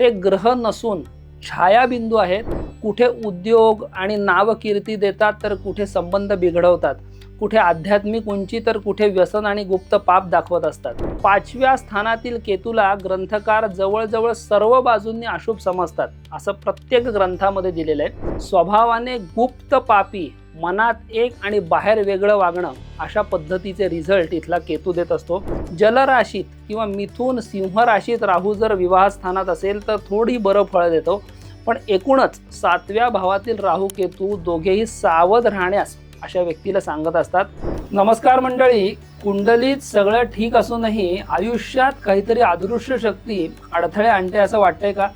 ते ग्रह नसून छायाबिंदू आहेत. कुठे उद्योग आणि नावकीर्ती देतात तर कुठे संबंध बिघडवतात, कुठे आध्यात्मिक उंची तर कुठे व्यसन आणि गुप्त पाप दाखवत असतात. 5व्या स्थानातील केतूला ग्रंथकार जवळजवळ सर्व बाजूंनी अशुभ समजतात असं प्रत्येक ग्रंथामध्ये दिलेलं आहे. स्वभावाने गुप्त पापी, मनात एक आणि बाहेर वेगळं वागणं अशा पद्धतीचे रिझल्ट इथला केतू देत असतो. जलराशीत किंवा मिथुन सिंह राशीत राहू जर विवाह स्थानात असेल तर थोडी बरं फळ देतो, पण एकूणच 7व्या भावातील राहू केतू दोघेही सावध राहण्यास अशा व्यक्तीला सांगत असतात. नमस्कार मंडळी, कुंडलीत सगळं ठीक असूनही आयुष्यात काहीतरी अदृश्य शक्ती अडथळे आणते असं वाटतंय का?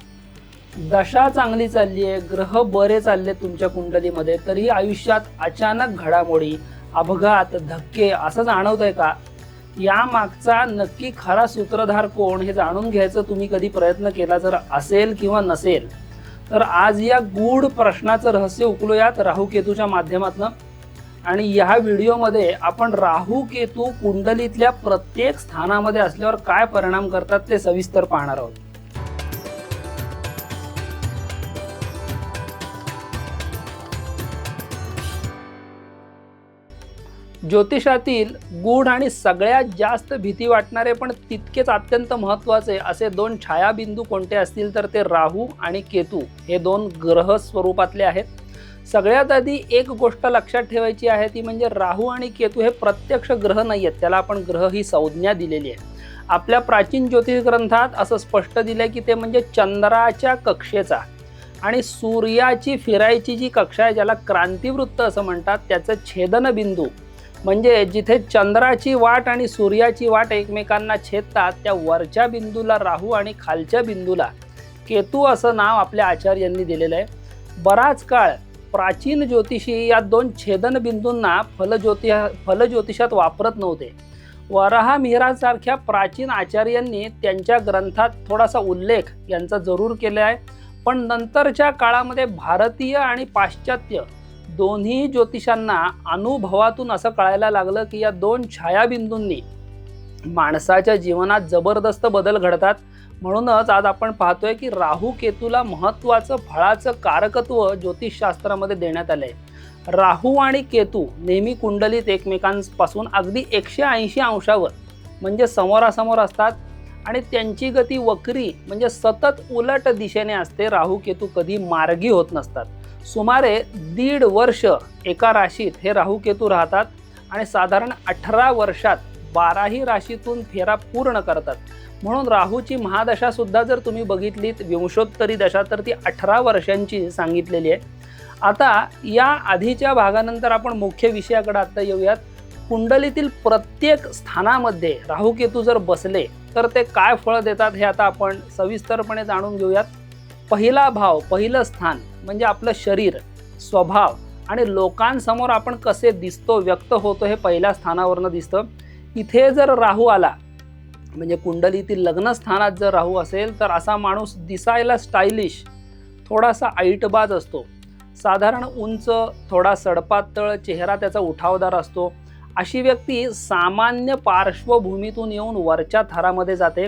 दशा चांगली चालली आहे, ग्रह बरे चालले तुमच्या कुंडलीमध्ये, तरी आयुष्यात अचानक घडामोडी, अपघात, धक्के असं जाणवतंय का? या मागचा नक्की खरा सूत्रधार कोण हे जाणून घ्यायचं तुम्ही कधी प्रयत्न केला जर असेल किंवा नसेल तर आज या गूढ प्रश्नाचं रहस्य उकलूयात राहू केतूच्या माध्यमातून. आणि या व्हिडिओमध्ये आपण राहू केतू कुंडलीतल्या प्रत्येक स्थानामध्ये असल्यावर काय परिणाम करतात ते सविस्तर पाहणार आहोत. ज्योतिषातील गूढ आणि सगळ्यात जास्त भीती वाटणारे पण तितकेच अत्यंत महत्त्वाचे असे 2 छायाबिंदू कोणते असतील तर ते राहू आणि केतू हे 2 ग्रह स्वरूपातले आहेत. सगळ्यात आधी एक गोष्ट लक्षात ठेवायची आहे ती म्हणजे राहू आणि केतू हे प्रत्यक्ष ग्रह नाही आहेत, त्याला आपण ग्रह ही संज्ञा दिलेली आहे. आपल्या प्राचीन ज्योतिष ग्रंथात असं स्पष्ट दिलंय की ते म्हणजे चंद्राच्या कक्षेचा आणि सूर्याची फिरायची जी कक्षा आहे ज्याला क्रांतिवृत्त असं म्हणतात त्याचं छेदनबिंदू म्हणजे जिथे चंद्राची वाट आणि सूर्याची वाट एकमेकांना छेदतात त्या वरच्या बिंदूला राहू आणि खालच्या बिंदूला केतू असं नाव आपल्या आचार्यांनी दिलेलं आहे. बराच काळ प्राचीन ज्योतिषी या 2 छेदनबिंदूंना फलज्योतिषात वापरत नव्हते. वराह मिहिरासारख्या प्राचीन आचार्यांनी त्यांच्या ग्रंथात थोडासा उल्लेख यांचा जरूर केला आहे, पण नंतरच्या काळामध्ये भारतीय आणि पाश्चात्य दोन्ही ज्योतिषांना अनुभवातून असं कळायला लागलं की या 2 छायाबिंदूंनी माणसाच्या जीवनात जबरदस्त बदल घडतात. म्हणूनच आज आपण पाहतोय की राहू केतूला महत्त्वाचं फळाचं कारकत्व ज्योतिषशास्त्रामध्ये देण्यात आलंय. राहू आणि केतू नेहमी कुंडलीत एकमेकांपासून अगदी 180 अंशावर म्हणजे समोरासमोर असतात आणि त्यांची गती वक्री म्हणजे सतत उलट दिशेने असते. राहू केतू कधी मार्गी होत नसतात. सुमारे 1.5 वर्ष एका राशीत हे राहू केतू राहतात आणि साधारण 18 वर्षात 12ही राशीतून फेरा पूर्ण करतात. म्हणून राहूची महादशा सुद्धा जर तुम्ही बघितलीत विंशोत्तरी दशा तर ती 18 वर्षांची सांगितलेली आहे. आता या आधीच्या भागानंतर आपण मुख्य विषयाकडे आता येऊयात. कुंडलीतील प्रत्येक स्थानामध्ये राहू केतू जर बसले तर ते काय फळ देतात हे आता आपण सविस्तरपणे जाणून घेऊयात. पहिला भाव, पहिलं स्थान म्हणजे आपलं शरीर, स्वभाव आणि लोकांसमोर आपण कसे दिसतो, व्यक्त होतो हे पहिल्या स्थानावरनं दिसतं. इथे जर राहू आला म्हणजे कुंडलीतील लग्न स्थानात जर राहू असेल तर असा माणूस दिसायला स्टायलिश, थोडासा ऐटबाज असतो, साधारण उंच, थोडा सडपातळ, चेहरा त्याचा उठावदार असतो. अशी व्यक्ती सामान्य पार्श्वभूमीतून येऊन वरच्या थरामध्ये जाते.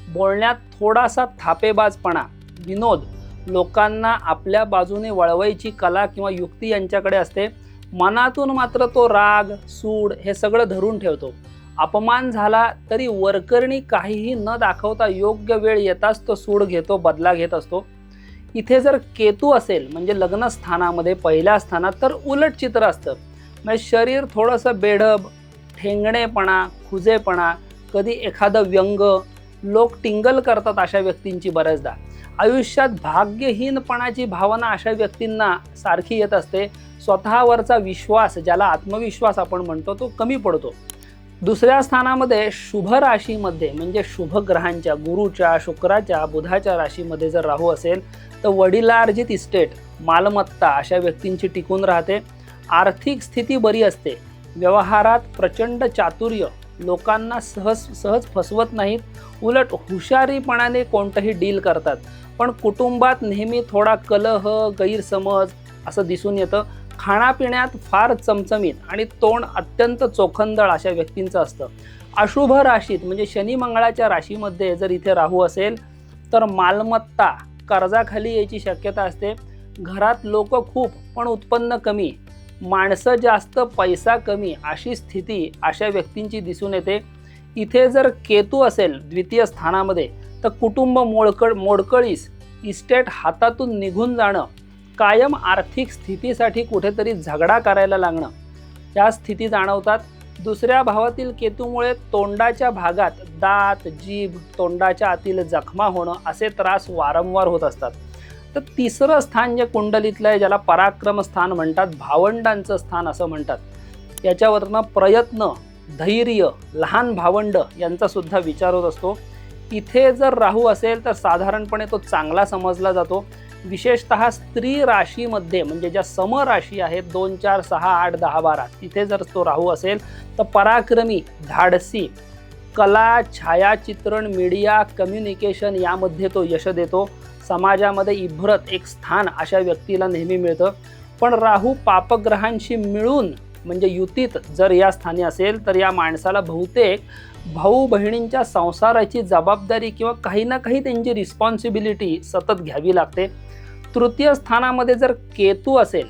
बोलण्यात थोडासा थापेबाजपणा, विनोद, लोकांना आपल्या बाजूने वळवायची कला किंवा युक्ती यांच्याकडे असते. मनातून मात्र तो राग, सूड हे सगळं धरून ठेवतो. अपमान झाला तरी वरकरणी काहीही न दाखवता योग्य वेळ येताच तो सूड घेतो, बदला घेत असतो. इथे जर केतू असेल म्हणजे लग्न स्थानामध्ये पहिल्या स्थानात तर उलट चित्र असतं. म्हणजे शरीर थोडंसं बेढब, ठेंगणेपणा, खुजेपणा, कधी एखादं व्यंग, लोक टिंगल करतात अशा व्यक्तींची बऱ्याचदा. आयुष्यात भाग्यहीनपणाची भावना अशा व्यक्तींना सारखी येत असते. स्वतःवरचा विश्वास, ज्याला आत्मविश्वास आपण म्हणतो, तो कमी पडतो. दुसऱ्या स्थानामध्ये शुभ राशीमध्ये म्हणजे शुभ ग्रहांच्या, गुरुच्या, शुक्राच्या, बुधाच्या राशीमध्ये जर राहू असेल तर वडिलार्जित इस्टेट, मालमत्ता अशा व्यक्तींची टिकून राहते. आर्थिक स्थिती बरी असते. व्यवहारात प्रचंड चातुर्य, लोकांना सहज फसवत नाहीत, उलट हुशारीपणाने कोणतंही डील करतात. पण कुटुंबात नेहमी थोडा कलह, गैरसमज असं दिसून येतं. खाण्यापिण्यात फार चमचमीत आणि तोंड अत्यंत चोखंदळ अशा व्यक्तींचं असतं. अशुभ राशीत म्हणजे शनी मंगळाच्या राशीमध्ये जर इथे राहू असेल तर मालमत्ता कर्जाखाली यायची शक्यता असते. घरात लोक खूप पण उत्पन्न कमी, माणसं जास्त पैसा कमी अशी स्थिती अशा व्यक्तींची दिसून येते. इथे जर केतू असेल द्वितीय स्थानामध्ये तर कुटुंब मोडकळीस, इस्टेट हातातून निघून जाणं, कायम आर्थिक स्थितीसाठी कुठेतरी झगडा करायला लागणं या स्थिती जाणवतात. दुसऱ्या भावातील केतूमुळे तोंडाच्या भागात दात, जीभ, तोंडाच्या आतील जखमा होणं असे त्रास वारंवार होत असतात. तर तिसरं स्थान जे कुंडलीतलं आहे, ज्याला पराक्रम स्थान म्हणतात, भावंडांचं स्थान असं म्हणतात, याच्यावरनं प्रयत्न, धैर्य, लहान भावंड यांचा सुद्धा विचार होत असतो. इथे जर राहू असेल तर साधारणपणे तो चांगला समजला जातो. विशेषतः स्त्री राशीमध्ये, म्हणजे ज्या समराशी आहेत 2, 4, 6, 8, 10, 12, तिथे जर तो राहू असेल तर पराक्रमी, धाडसी, कला, छायाचित्रण, मीडिया, कम्युनिकेशन यामध्ये तो यश देतो. समाजामध्ये इभ्रत एक स्थान अशा व्यक्तीला नेहमी मिळतं. पण राहू पापग्रहांशी मिळून म्हणजे युतीत जर या स्थानी असेल तर या माणसाला बहुतेक भाऊ बहिणींच्या संसाराची जबाबदारी किंवा काही ना काही त्यांची रिस्पॉन्सिबिलिटी सतत घ्यावी लागते. तृतीय स्थानामध्ये जर केतू असेल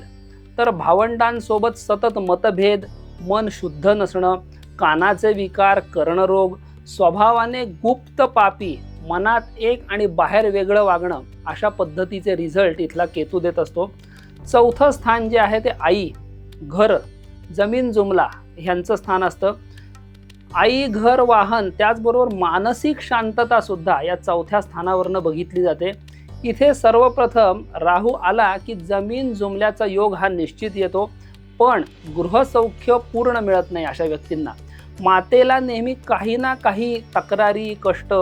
तर भावंडांसोबत सतत मतभेद, मन शुद्ध नसणं, कानाचे विकार, कर्णरोग, स्वभावाने गुप्त पापी, मनात एक आणि बाहेर वेगळं वागणं अशा पद्धतीचे रिझल्ट इथला केतू देत असतो. चौथं स्थान जे आहे ते आई, घर, जमीन, जुमला ह्यांचं स्थान असतं. आई, घर, वाहन त्याचबरोबर मानसिक शांतता सुद्धा या चौथ्या स्थानावरनं बघितली जाते. इथे सर्वप्रथम राहू आला की जमीन जुमल्याचा योग हा निश्चित येतो, पण गृहसौख्य पूर्ण मिळत नाही अशा व्यक्तींना. मातेला नेहमी काही ना काही तक्रारी, कष्ट,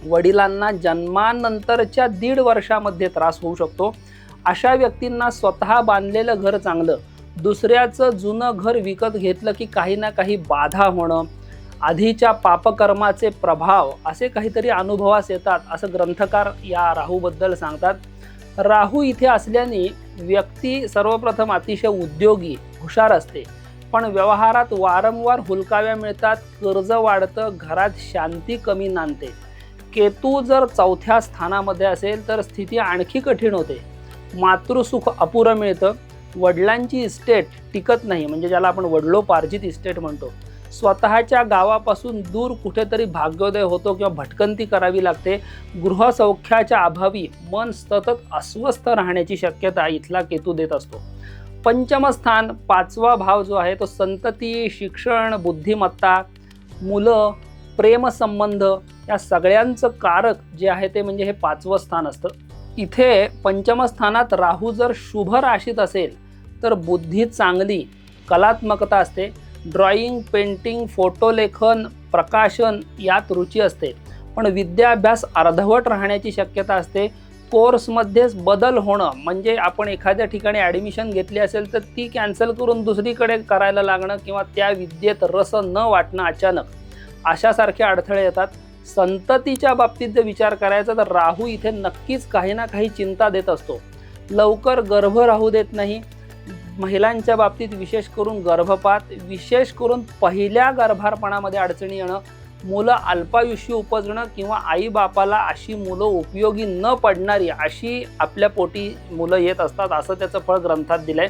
वडिलांना जन्मानंतरच्या 1.5 वर्षामध्ये त्रास होऊ शकतो. अशा व्यक्तींना स्वतः बांधलेलं घर चांगलं, दुसऱ्याचं जुनं घर विकत घेतलं की काही ना काही बाधा होणं, आधीच्या पापकर्माचे प्रभाव असे काहीतरी अनुभवास येतात असं ग्रंथकार या राहूबद्दल सांगतात. राहू इथे असल्याने व्यक्ती सर्वप्रथम अतिशय उद्योगी, हुशार असते, पण व्यवहारात वारंवार हुलकाव्या मिळतात, कर्ज वाढतं, घरात शांती कमी नांदते. केतू जर चौथ्या स्थानामध्ये असेल तर स्थिती आणखी कठीण होते. मातृसुख अपुरं मिळतं, वडिलांची इस्टेट टिकत नाही, म्हणजे ज्याला आपण वडिलोपार्जित इस्टेट म्हणतो. स्वतःच्या गावापासून दूर कुठेतरी भाग्योदय होतो किंवा भटकंती करावी लागते. गृहसौख्याच्या अभावी मन सतत अस्वस्थ राहण्याची शक्यता इथला केतू देत असतो. पंचम स्थान, 5वा भाव जो आहे तो संतती, शिक्षण, बुद्धिमत्ता, मुलं, प्रेमसंबंध या सगळ्यांचं कारक जे आहे ते म्हणजे हे 5वं स्थान असतं. इथे पंचम स्थानात राहू जर शुभ राशीत असेल तर बुद्धी चांगली, कलात्मकता असते, ड्रॉइंग, पेंटिंग, फोटोलेखन, प्रकाशन यात रुची असते, पण विद्याभ्यास अर्धवट राहण्याची शक्यता असते. कोर्समध्येच बदल होणं, म्हणजे आपण एखाद्या ठिकाणी ॲडमिशन घेतली असेल तर ती कॅन्सल करून दुसरीकडे करायला लागणं किंवा त्या विद्येत रस न वाटणं अचानक, अशासारखे अडथळे येतात. संततीच्या बाबतीत जर विचार करायचा तर राहू इथे नक्कीच काही ना काही चिंता देत असतो. लवकर गर्भ राहू देत नाही. महिलांच्या बाबतीत विशेष करून गर्भपात, विशेष करून पहिल्या गर्भारपणामध्ये अडचणी येणं, मुलं अल्पायुषी उपजणं किंवा आईबापाला अशी मुलं उपयोगी न पडणारी अशी आपल्या पोटी मुलं येत असतात असं त्याचं फळ ग्रंथात दिलंय.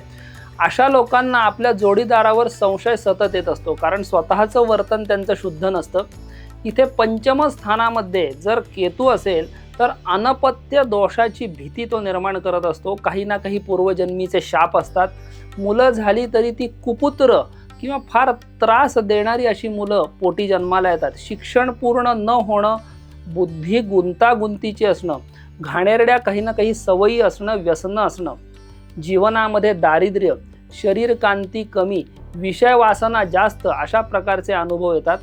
अशा लोकांना आपल्या जोडीदारावर संशय सतत येत असतो, कारण स्वतःचं वर्तन त्यांचं शुद्ध नसतं. इथे पंचम स्थानामध्ये जर केतू असेल तर अनपत्य दोषाची भीती तो निर्माण करत असतो. काही ना काही पूर्वजन्मीचे शाप असतात. मुलं झाली तरी ती कुपुत्र किंवा फार त्रास देणारी अशी मुलं पोटी जन्माला येतात. शिक्षण पूर्ण न होणं, बुद्धी गुंतागुंतीची असणं, घाणेरड्या काही ना काही सवयी असणं, व्यसनं असणं, जीवनामध्ये दारिद्र्य, शरीर कांती कमी, विषय वासना जास्त अशा प्रकारचे अनुभव येतात.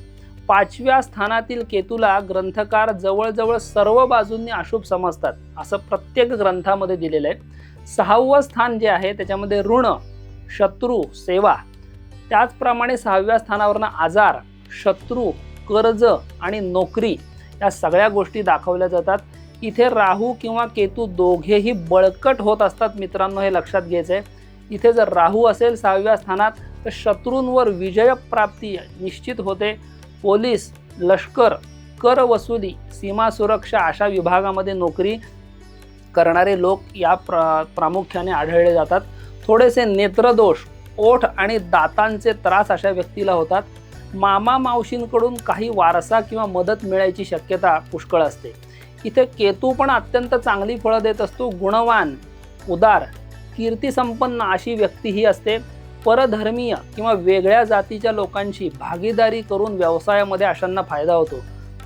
5व्या स्थानातील केतूला ग्रंथकार जवळजवळ सर्व बाजूंनी अशुभ समजतात असं प्रत्येक ग्रंथामध्ये दिलेलं आहे. 6वं स्थान जे आहे त्याच्यामध्ये ऋण, शत्रू, सेवा, त्याचप्रमाणे 6व्या स्थानावरनं आजार, शत्रू, कर्ज आणि नोकरी या सगळ्या गोष्टी दाखवल्या जातात. इथे राहू किंवा केतू दोघेही बळकट होत असतात मित्रांनो, हे लक्षात घ्यायचं आहे. इथे जर राहू असेल 6व्या स्थानात तर शत्रूंवर विजय प्राप्ती निश्चित होते. पोलीस, लष्कर, कर वसुली, सीमा सुरक्षा अशा विभागामध्ये नोकरी करणारे लोक या प्रामुख्याने आढळले जातात. थोडेसे नेत्रदोष, ओठ आणि दातांचे त्रास अशा व्यक्तीला होतात. मामा मावशींकडून काही वारसा किंवा मदत मिळायची शक्यता पुष्कळ असते. इथे केतू पण अत्यंत चांगली फळं देत असतो. गुणवान, उदार, कीर्तिसंपन्न अशी व्यक्ती ही असते. परधर्मीय किंवा वेगळ्या जातीच्या लोकांशी भागीदारी करून व्यवसायामध्ये अशांना फायदा होतो.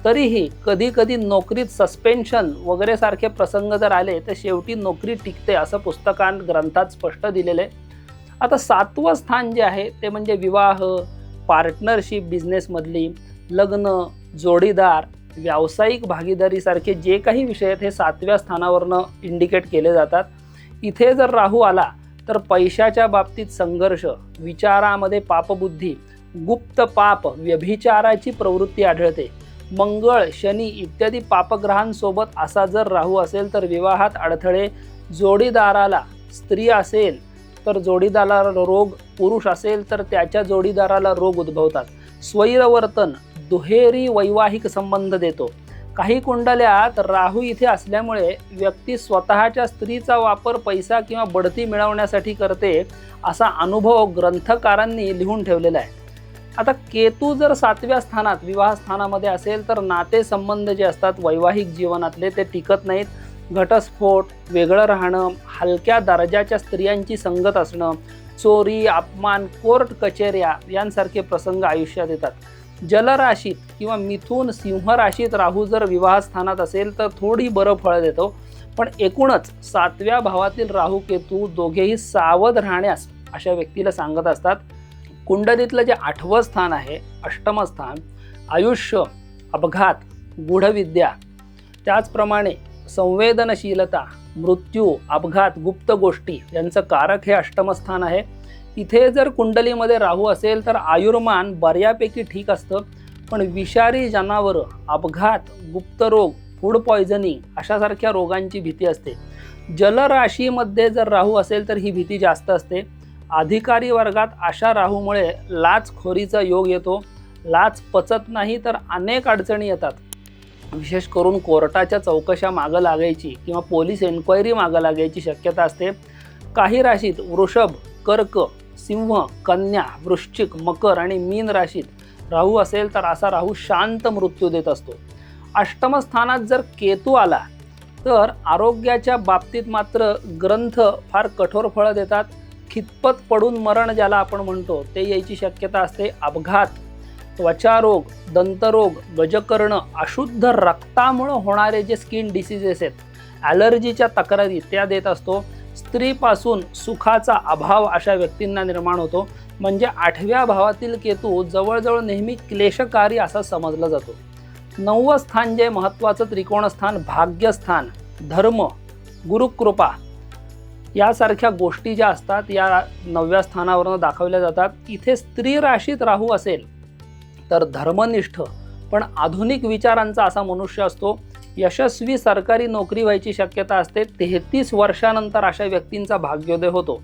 तरीही कधी कधी नोकरीत सस्पेन्शन वगैरे सारखे प्रसंग जर आले तर शेवटी नोकरी टिकते असं पुस्तकांत ग्रंथात स्पष्ट दिलेलं आहे. आता 7वं स्थान जे आहे ते म्हणजे विवाह, पार्टनरशिप बिझनेसमधली, लग्न, जोडीदार, व्यावसायिक भागीदारीसारखे जे काही विषय आहेत हे 7व्या स्थानावरनं इंडिकेट केले जातात. इथे जर राहू आला तर पैशाच्या बाबतीत संघर्ष, विचारामध्ये पापबुद्धी, गुप्त पाप, व्यभिचाराची प्रवृत्ती आढळते. मंगळ, शनी इत्यादी पापग्रहांसोबत असा जर राहू असेल तर विवाहात अडथळे, जोडीदाराला स्त्री असेल तर जोडीदाराला रोग, पुरुष असेल तर त्याच्या जोडीदाराला रोग उद्भवतात. स्वैरवर्तन दुहेरी वैवाहिक संबंध देतो. काही कुंडल्यात राहू इथे असल्यामुळे व्यक्ती स्वतःच्या स्त्रीचा वापर पैसा किंवा बढती मिळवण्यासाठी करते असा अनुभव ग्रंथकारांनी लिहून ठेवलेला आहे. आता केतू जर 7व्या स्थानात विवाह स्थानामध्ये असेल तर नातेसंबंध जे असतात वैवाहिक जीवनातले ते टिकत नाहीत. घटस्फोट, वेगळं राहणं, हलक्या दर्जाच्या स्त्रियांची संगत असणं, चोरी, अपमान, कोर्ट कचेऱ्या यांसारखे प्रसंग आयुष्यात येतात. जलराशीत किंवा मिथुन, सिंह राशीत राहू जर विवाह स्थानात असेल तर थोडी बरं फळं देतो. पण एकूणच 7व्या भावातील राहू केतू दोघेही सावध राहण्यास अशा व्यक्तीला सांगत असतात. कुंडलीतलं जे 8वं स्थान आहे, अष्टम स्थान, आयुष्य, अपघात, गूढविद्या, त्याचप्रमाणे संवेदनशीलता, मृत्यू, अपघात, गुप्त गोष्टी यांचं कारक हे अष्टम स्थान आहे. इथे जर कुंडलीमध्ये राहू असेल तर आयुर्मान बऱ्यापैकी ठीक असतं, पण विषारी जनावरं, अपघात, गुप्तरोग, फूड पॉयझनिंग अशासारख्या रोगांची भीती असते. जलराशीमध्ये जर राहू असेल तर ही भीती जास्त असते. अधिकारी वर्गात अशा राहूमुळे लाचखोरीचा योग येतो. लाच पचत नाही तर अनेक अडचणी येतात. विशेष करून कोर्टाच्या चौकशा मागं लागायची किंवा पोलीस एन्क्वायरी मागं लागायची शक्यता असते. काही राशीत वृषभ, कर्क, सिंह, कन्या, वृश्चिक, मकर आणि मीन राशीत राहू असेल तर असा राहू शांत मृत्यू देत असतो. अष्टम स्थानात जर केतू आला तर आरोग्याच्या बाबतीत मात्र ग्रंथ फार कठोर फळं देतात. खितपत पडून मरण ज्याला आपण म्हणतो ते यायची शक्यता असते. अपघात, त्वचारोग, दंतरोग, गजकर्ण, अशुद्ध रक्तामुळे होणारे जे स्किन डिसीजेस आहेत, ॲलर्जीच्या तक्रारी त्या देत असतो. स्त्रीपासून सुखाचा अभाव अशा व्यक्तींना निर्माण होतो. म्हणजे 8व्या भावातील केतू जवळजवळ नेहमी क्लेशकारी असा समजला जातो. 9वं स्थान जे महत्त्वाचं त्रिकोणस्थान, भाग्यस्थान, धर्म, गुरुकृपा यासारख्या गोष्टी ज्या असतात या 9व्या स्थानावरून दाखवल्या जातात. इथे स्त्री राशीत राहू असेल तर धर्मनिष्ठ पण आधुनिक विचारांचा असा मनुष्य असतो. यशस्वी सरकारी नोकरी व्हायची शक्यता असते. 33 वर्षानंतर अशा व्यक्तींचा भाग्योदय होतो.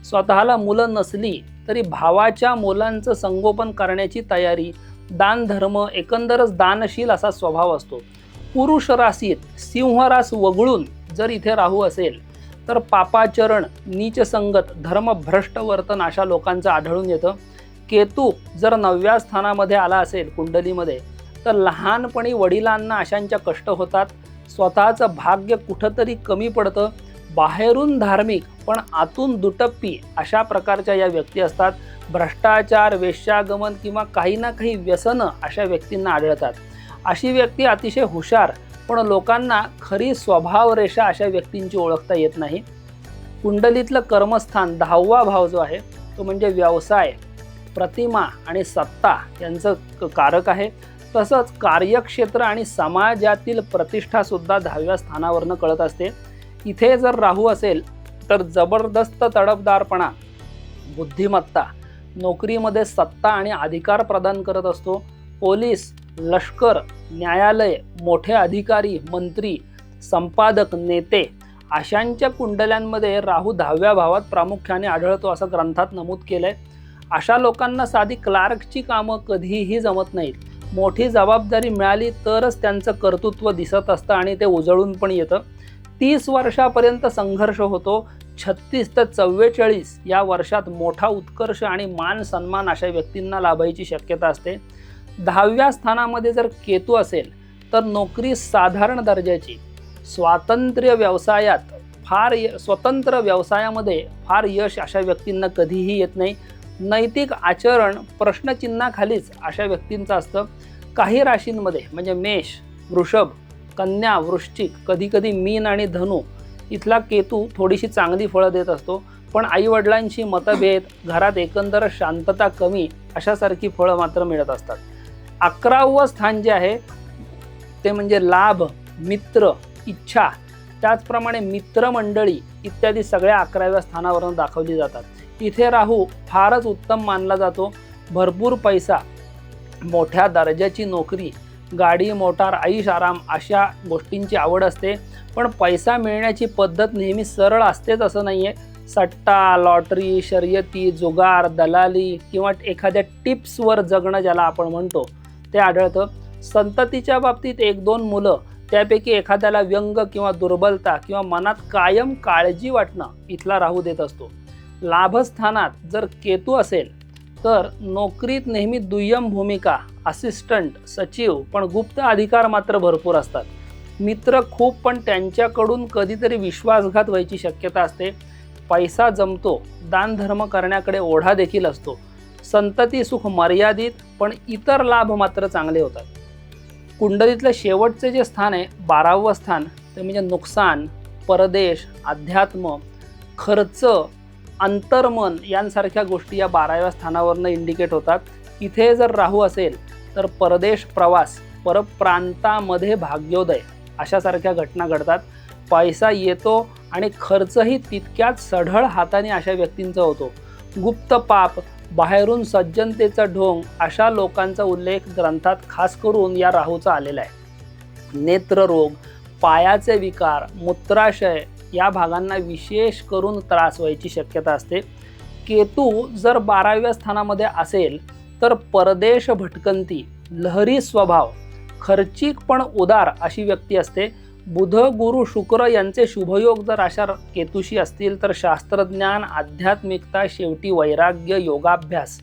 स्वतःला मुलं नसली तरी भावाच्या मुलांचं संगोपन करण्याची तयारी, दान धर्म, एकंदरच दानशील असा स्वभाव असतो. पुरुष राशीत सिंह रास वगळून जर इथे राहू असेल तर पापाचरण, नीच संगत, धर्मभ्रष्ट वर्तन अशा लोकांचं आढळून येतं. केतू जर 9व्या स्थानामध्ये आला असेल कुंडलीमध्ये तर लहानपणी वडिलांना अशांच्या कष्ट होतात. स्वतःचं भाग्य कुठंतरी कमी पडतं. बाहेरून धार्मिक पण आतून दुटप्पी अशा प्रकारच्या या व्यक्ती असतात. भ्रष्टाचार, वेश्यागमन किंवा काही ना काही व्यसनं अशा व्यक्तींना आढळतात. अशी व्यक्ती अतिशय हुशार पण लोकांना खरी स्वभावरेषा अशा व्यक्तींची ओळखता येत नाही. कुंडलीतलं कर्मस्थान 10वा भाव जो आहे तो म्हणजे व्यवसाय, प्रतिमा आणि सत्ता यांचं कारक आहे. तसंच कार्यक्षेत्र आणि समाजातील प्रतिष्ठासुद्धा 10व्या स्थानावरनं कळत असते. इथे जर राहू असेल तर जबरदस्त तडफदारपणा, बुद्धिमत्ता, नोकरीमध्ये सत्ता आणि अधिकार प्रदान करत असतो. पोलीस, लष्कर, न्यायालय, मोठे अधिकारी, मंत्री, संपादक, नेते अशांच्या कुंडल्यांमध्ये राहू 10व्या भावात प्रामुख्याने आढळतो असं ग्रंथात नमूद केलंय. अशा लोकांना साधी क्लार्कची कामं कधीही जमत नाहीत. मोठी जबाबदारी मिळाली तरच त्यांचं कर्तृत्व दिसत असतं आणि ते उजळून पण येतं. 30 वर्षापर्यंत संघर्ष होतो. 36 ते 44 या वर्षात मोठा उत्कर्ष आणि मान सन्मान अशा व्यक्तींना लाभायची शक्यता असते. 10व्या स्थानामध्ये जर केतू असेल तर नोकरी साधारण दर्जाची, स्वतंत्र व्यवसायामध्ये फार यश अशा व्यक्तींना कधीही येत नाही. नैतिक आचरण प्रश्नचिन्हाखालीच अशा व्यक्तींचं असतं. काही राशींमध्ये म्हणजे मेष, वृषभ, कन्या, वृश्चिक, कधीकधी मीन आणि धनु इथला केतू थोडीशी चांगली फळं देत असतो. पण आईवडिलांशी मतभेद, घरात एकंदर शांतता कमी अशासारखी फळं मात्र मिळत असतात. 11वं स्थान जे आहे ते म्हणजे लाभ, मित्र, इच्छा, त्याचप्रमाणे मित्रमंडळी इत्यादी सगळ्या 11व्या स्थानावरून दाखवली जातात. इथे राहू फारच उत्तम मानला जातो. भरपूर पैसा, मोठ्या दर्जाची नोकरी, गाडी, मोटार, ऐश आराम अशा गोष्टींची आवड असते. पण पैसा मिळण्याची पद्धत नेहमी सरळ असतेच असं नाही आहे. सट्टा, लॉटरी, शर्यती, जुगार, दलाली किंवा एखाद्या टिप्सवर जगणं ज्याला आपण म्हणतो ते आढळतं. संततीच्या बाबतीत 1-2 मुलं, त्यापैकी एखाद्याला व्यंग किंवा दुर्बलता किंवा मनात कायम काळजी वाटणं इथला राहू देत असतो. लाभस्थानात जर केतू असेल तर नोकरीत नेहमी दुय्यम भूमिका, असिस्टंट, सचिव, पण गुप्त अधिकार मात्र भरपूर असतात. मित्र खूप, पण त्यांच्याकडून कधीतरी विश्वासघात व्हायची शक्यता असते. पैसा जमतो, दानधर्म करण्याकडे ओढा देखील असतो. संतती सुख मर्यादित, पण इतर लाभ मात्र चांगले होतात. कुंडलीतलं शेवटचे जे स्थान आहे 12वं स्थान ते म्हणजे नुकसान, परदेश, अध्यात्म, खर्च, अंतर्मन यांसारख्या गोष्टी या 12व्या स्थानावरनं इंडिकेट होतात. इथे जर राहू असेल तर परदेश प्रवास, परप्रांतामध्ये भाग्योदय अशासारख्या घटना घडतात. पैसा येतो आणि खर्चही तितक्याच सढळ हाताने अशा व्यक्तींचा होतो. गुप्त पाप, बाहेरून सज्जनतेचा ढोंग अशा लोकांचा उल्लेख ग्रंथात खास करून या राहूचा आलेला आहे. नेत्ररोग, पायाचे विकार, मूत्राशय या भागांना विशेष करून त्रास व्हायची शक्यता असते. केतू जर 12व्या स्थानामध्ये असेल तर परदेश भटकंती, लहरी स्वभाव, खर्चिक पण उदार अशी व्यक्ती असते. बुध, गुरु, शुक्र यांचे शुभयोग जर अशा केतूशी असतील तर शास्त्रज्ञान, आध्यात्मिकता, शेवटी वैराग्य, योगाभ्यास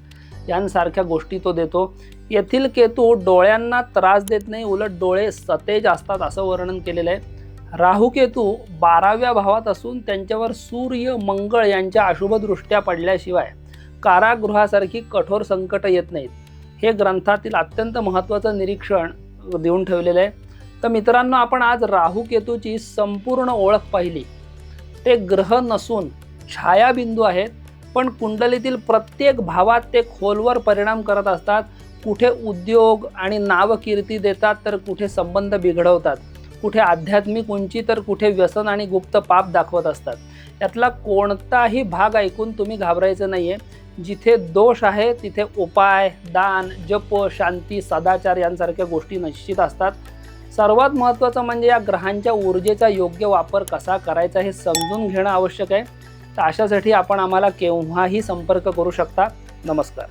यांसारख्या गोष्टी तो देतो. येथील केतू डोळ्यांना त्रास देत नाही, उलट डोळे सतेज असतात असं वर्णन केलेलं आहे. राहू केतू 12व्या भावात असून त्यांच्यावर सूर्य, मंगळ यांच्या अशुभ दृष्ट्या पडल्याशिवाय कारागृहासारखी कठोर संकट येत नाहीत. हे ग्रंथातील अत्यंत महत्त्वाचं निरीक्षण देऊन ठेवलेलं आहे. तर मित्रांनो, आपण आज राहू केतूची संपूर्ण ओळख पाहिली. ते ग्रह नसून छायाबिंदू आहेत, पण कुंडलीतील प्रत्येक भावात ते खोलवर परिणाम करत असतात. कुठे उद्योग आणि नावकीर्ती देतात तर कुठे संबंध बिघडवतात, कुठे आध्यात्मिक उंची तर कुठे व्यसन आणि गुप्त पाप दाखवत असतात. यातला कोणताही भाग ऐकून तुम्ही घाबरायचं नाही आहे. जिथे दोष आहे तिथे उपाय, दान, जप, शांती, सदाचार यांसारख्या गोष्टी निश्चित असतात. सर्वात महत्त्वाचं म्हणजे या ग्रहांच्या ऊर्जेचा योग्य वापर कसा करायचा हे समजून घेणं आवश्यक आहे. तर अशासाठी आपण आम्हाला केव्हाही संपर्क करू शकता. नमस्कार.